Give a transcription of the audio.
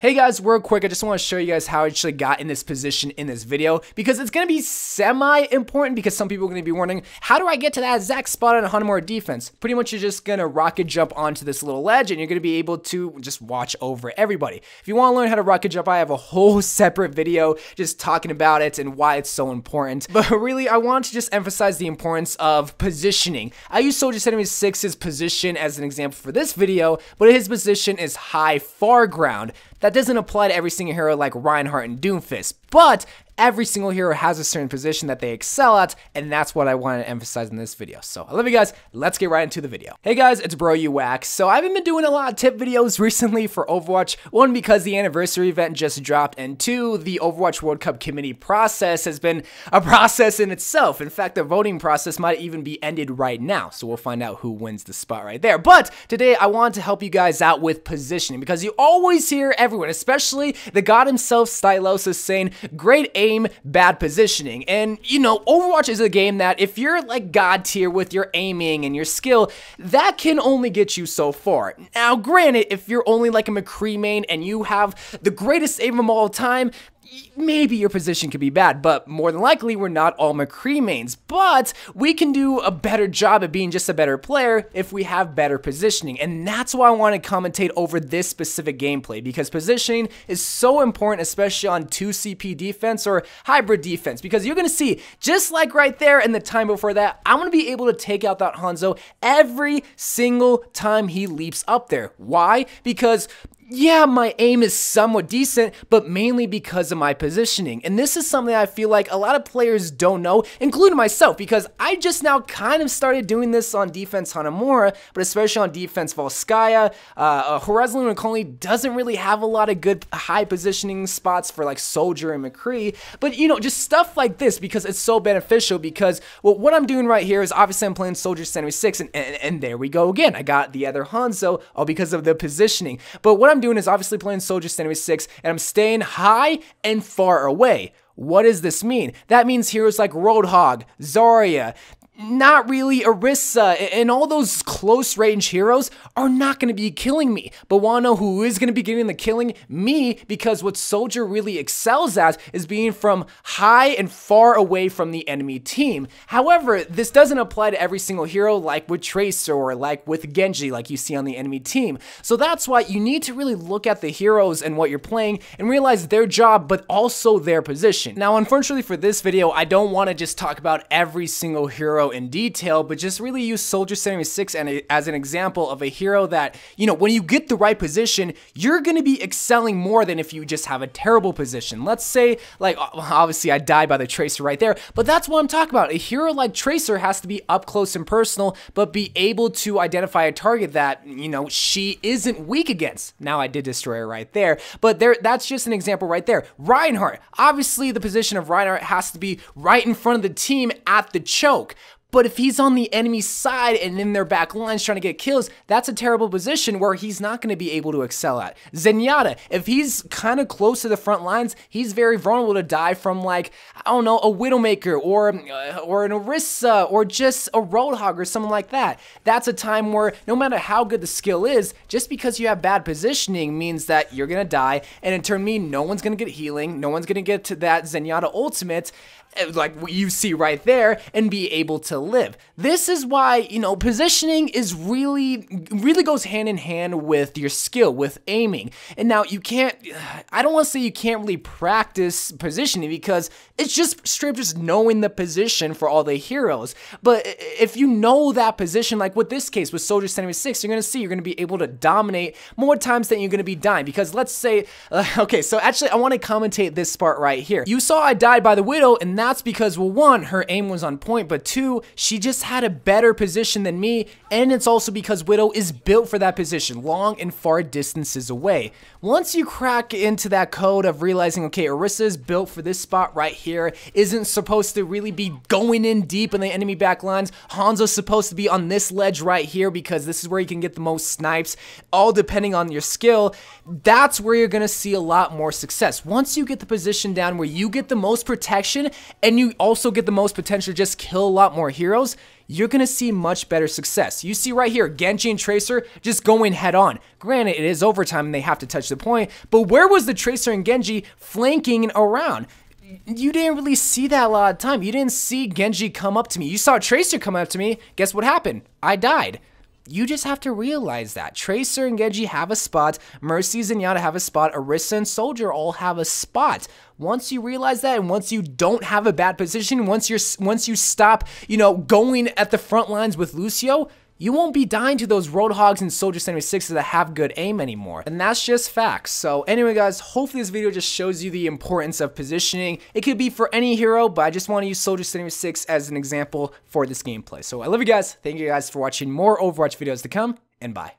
Hey guys, real quick, I just want to show you guys how I actually got in this position in this video, because it's going to be semi-important, because some people are going to be wondering, how do I get to that exact spot on Hanamura defense? Pretty much you're just going to rocket jump onto this little ledge, and you're going to be able to just watch over everybody. If you want to learn how to rocket jump, I have a whole separate video just talking about it and why it's so important. But really, I want to just emphasize the importance of positioning. I use Soldier 76's position as an example for this video, but his position is high far ground. That doesn't apply to every single hero like Reinhardt and Doomfist, but every single hero has a certain position that they excel at, and that's what I want to emphasize in this video. So I love you guys. Let's get right into the video. Hey guys, it's bro you whack. So I haven't been doing a lot of tip videos recently for Overwatch. One, because the anniversary event just dropped, and two, the Overwatch World Cup committee process has been a process in itself. In fact, the voting process might even be ended right now, so we'll find out who wins the spot right there. But today I want to help you guys out with positioning, because you always hear everyone, especially the god himself, Stylosis, saying great aim, bad positioning. And you know, Overwatch is a game that if you're like god tier with your aiming and your skill, that can only get you so far. Now granted, if you're only like a McCree main and you have the greatest aim of all time, maybe your position could be bad, but more than likely we're not all McCree mains. But we can do a better job at being just a better player if we have better positioning, and that's why I want to commentate over this specific gameplay, because positioning is so important, especially on 2CP defense or hybrid defense, because you're going to see, just like right there in the time before that, I'm going to be able to take out that Hanzo every single time he leaps up there. Why? Because yeah, my aim is somewhat decent, but mainly because of my positioning. And this is something I feel like a lot of players don't know, including myself, because I just now kind of started doing this on defense Hanamura, but especially on defense Volskaya. Horizon Lunaconli doesn't really have a lot of good high positioning spots for like Soldier and McCree, but you know, just stuff like this, because it's so beneficial. Because well, what I'm doing right here is obviously I'm playing Soldier 76, and there we go again. I got the other Hanzo, all because of the positioning. But what I'm doing is obviously playing Soldier 76, and I'm staying high and far away. What does this mean? That means heroes like Roadhog, Zarya, not really Orisa, and all those close range heroes are not going to be killing me. But wanna know who is going to be getting the killing? Me, because what Soldier really excels at is being from high and far away from the enemy team. However, this doesn't apply to every single hero like with Tracer or like with Genji, like you see on the enemy team. So that's why you need to really look at the heroes and what you're playing and realize their job, but also their position. Now, unfortunately for this video, I don't want to just talk about every single hero in detail, but just really use Soldier 76 as an example of a hero that, you know, when you get the right position, you're going to be excelling more than if you just have a terrible position. Let's say, like, obviously I died by the Tracer right there, but that's what I'm talking about. A hero like Tracer has to be up close and personal, but be able to identify a target that, you know, she isn't weak against. Now I did destroy her right there, but that's just an example right there. Reinhardt, obviously the position of Reinhardt has to be right in front of the team at the choke. But if he's on the enemy side and in their back lines trying to get kills, that's a terrible position where he's not going to be able to excel at. Zenyatta, if he's kind of close to the front lines, he's very vulnerable to die from, like, I don't know, a Widowmaker or an Orisa or just a Roadhog or something like that. That's a time where no matter how good the skill is, just because you have bad positioning means that you're going to die, and in turn mean no one's going to get healing, no one's going to get to that Zenyatta ultimate, like what you see right there, and be able to live. This is why, you know, positioning is really goes hand in hand with your skill, with aiming. And now you can't, I don't want to say you can't really practice positioning, because it's just straight up just knowing the position for all the heroes. But if you know that position, like with this case with Soldier 76, you're going to see you're going to be able to dominate more times than you're going to be dying. Because let's say, okay, so actually I want to commentate this part right here. You saw I died by the Widow, and that's because, well, one, her aim was on point, but two, she just had a better position than me, and it's also because Widow is built for that position, long and far distances away. Once you crack into that code of realizing, okay, Orisa is built for this spot right here, isn't supposed to really be going in deep in the enemy back lines, Hanzo's supposed to be on this ledge right here because this is where you can get the most snipes, all depending on your skill, that's where you're going to see a lot more success. Once you get the position down where you get the most protection, and you also get the most potential to just kill a lot more heroes, heroes, you're gonna see much better success. You see right here, Genji and Tracer just going head on. Granted, it is overtime and they have to touch the point, but where was the Tracer and Genji flanking around? You didn't really see that a lot of time. You didn't see Genji come up to me. You saw Tracer come up to me. Guess what happened? I died. You just have to realize that. Tracer and Genji have a spot. Mercy and Zenyatta have a spot. Orisa and Soldier all have a spot. Once you realize that, and once you don't have a bad position, once you stop, going at the front lines with Lucio, you won't be dying to those Roadhogs and Soldier 76 that have good aim anymore. And that's just facts. So anyway, guys, hopefully this video just shows you the importance of positioning. It could be for any hero, but I just want to use Soldier 76 as an example for this gameplay. So I love you guys. Thank you guys for watching. More Overwatch videos to come, and bye.